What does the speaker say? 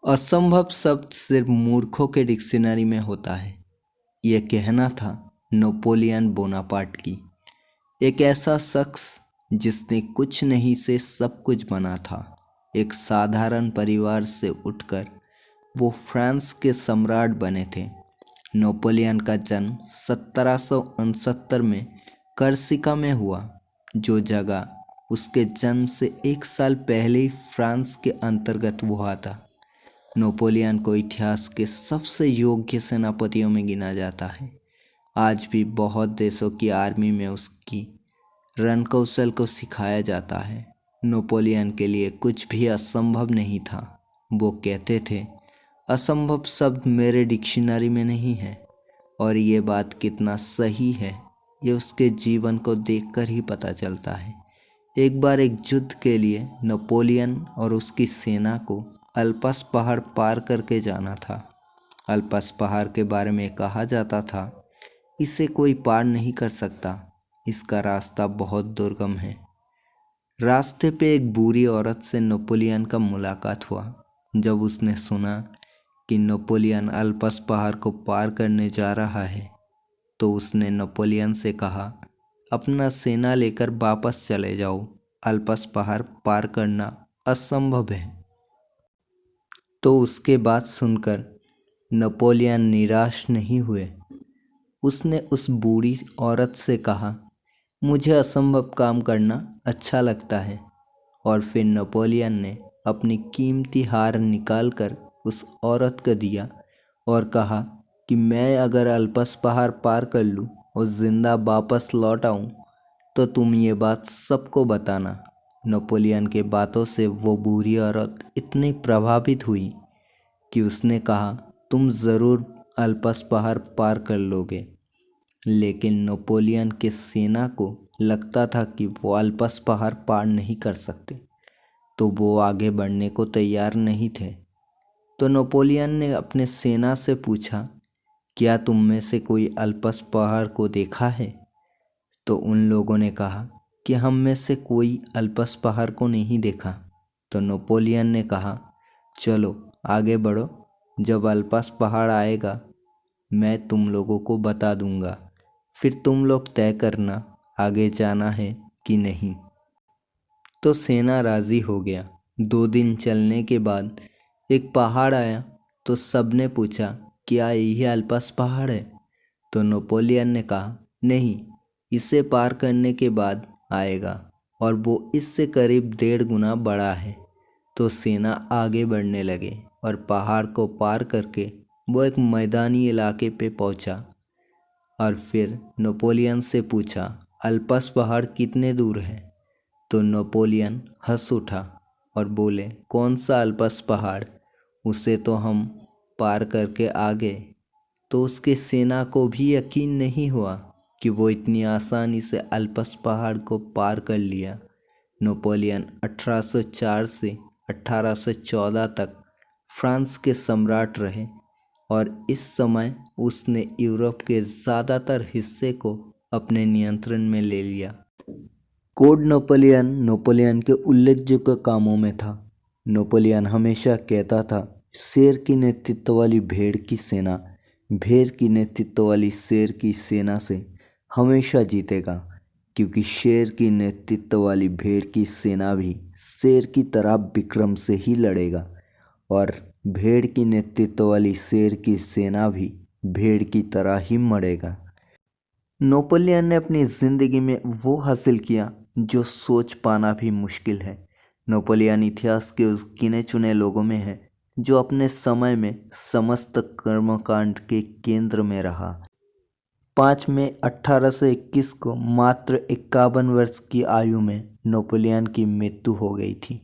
असंभव शब्द सिर्फ मूर्खों के डिक्शनरी में होता है। यह कहना था नेपोलियन बोनापार्ट की, एक ऐसा शख्स जिसने कुछ नहीं से सब कुछ बना था। एक साधारण परिवार से उठकर वो फ्रांस के सम्राट बने थे। नेपोलियन का जन्म 1769 में कर्सिका में हुआ, जो जगह उसके जन्म से 1 साल पहले ही फ्रांस के अंतर्गत हुआ था। नेपोलियन को इतिहास के सबसे योग्य सेनापतियों में गिना जाता है। आज भी बहुत देशों की आर्मी में उसकी रणकौशल को सिखाया जाता है। नेपोलियन के लिए कुछ भी असंभव नहीं था। वो कहते थे, असंभव शब्द मेरे डिक्शनरी में नहीं है। और ये बात कितना सही है, ये उसके जीवन को देखकर ही पता चलता है। एक बार एक युद्ध के लिए नेपोलियन और उसकी सेना को अल्प्स पहाड़ पार करके जाना था। अल्प्स पहाड़ के बारे में कहा जाता था, इसे कोई पार नहीं कर सकता, इसका रास्ता बहुत दुर्गम है। रास्ते पे एक बूढ़ी औरत से नेपोलियन का मुलाकात हुआ। जब उसने सुना कि नेपोलियन अल्प्स पहाड़ को पार करने जा रहा है, तो उसने नेपोलियन से कहा, अपना सेना लेकर वापस चले जाओ, अल्प्स पहाड़ पार करना असंभव है। तो उसके बात सुनकर नेपोलियन निराश नहीं हुए। उसने उस बूढ़ी औरत से कहा, मुझे असंभव काम करना अच्छा लगता है। और फिर नेपोलियन ने अपनी कीमती हार निकालकर उस औरत को दिया और कहा कि मैं अगर अल्प्स पहाड़ पार कर लूँ और ज़िंदा वापस लौट आऊँ तो तुम ये बात सबको बताना। नेपोलियन के बातों से वो बूढ़ी औरत इतनी प्रभावित हुई कि उसने कहा, तुम ज़रूर अल्प्स पहाड़ पार कर लोगे। लेकिन नेपोलियन के सेना को लगता था कि वो अल्प्स पहाड़ पार नहीं कर सकते, तो वो आगे बढ़ने को तैयार नहीं थे। तो नेपोलियन ने अपने सेना से पूछा, क्या तुम में से कोई अल्प्स पहाड़ को देखा है? तो उन लोगों ने कहा कि हम में से कोई अल्प्स पहाड़ को नहीं देखा। तो नेपोलियन ने कहा, चलो आगे बढ़ो, जब अल्प्स पहाड़ आएगा मैं तुम लोगों को बता दूंगा, फिर तुम लोग तय करना आगे जाना है कि नहीं। तो सेना राज़ी हो गया। 2 दिन चलने के बाद एक पहाड़ आया, तो सबने पूछा, क्या यही अल्प्स पहाड़ है? तो नेपोलियन ने कहा, नहीं, इसे पार करने के बाद आएगा और वो इससे करीब 1.5 गुना बड़ा है। तो सेना आगे बढ़ने लगे और पहाड़ को पार करके वो एक मैदानी इलाके पे पहुंचा। और फिर नेपोलियन से पूछा, अल्प्स पहाड़ कितने दूर है? तो नेपोलियन हंस उठा और बोले, कौन सा अल्प्स पहाड़, उसे तो हम पार करके आ गए। तो उसके सेना को भी यकीन नहीं हुआ कि वो इतनी आसानी से अल्प्स पहाड़ को पार कर लिया। नेपोलियन 1804 से 1814 तक फ्रांस के सम्राट रहे और इस समय उसने यूरोप के ज़्यादातर हिस्से को अपने नियंत्रण में ले लिया। कोड नेपोलियन नेपोलियन के उल्लेखযোग्य कामों में था। नेपोलियन हमेशा कहता था, शेर की नेतृत्व वाली भेड़ की सेना भेड़ की नेतृत्व वाली शेर की सेना से हमेशा जीतेगा, क्योंकि शेर की नेतृत्व वाली भेड़ की सेना भी शेर की तरह विक्रम से ही लड़ेगा और भेड़ की नेतृत्व वाली शेर की सेना भी भेड़ की तरह ही मरेगा। नेपोलियन ने अपनी ज़िंदगी में वो हासिल किया जो सोच पाना भी मुश्किल है। नेपोलियन इतिहास के उस गिने चुने लोगों में है जो अपने समय में समस्त कर्मकांड के केंद्र में रहा। 5 मई 1821 को मात्र 51 वर्ष की आयु में नेपोलियन की मृत्यु हो गई थी।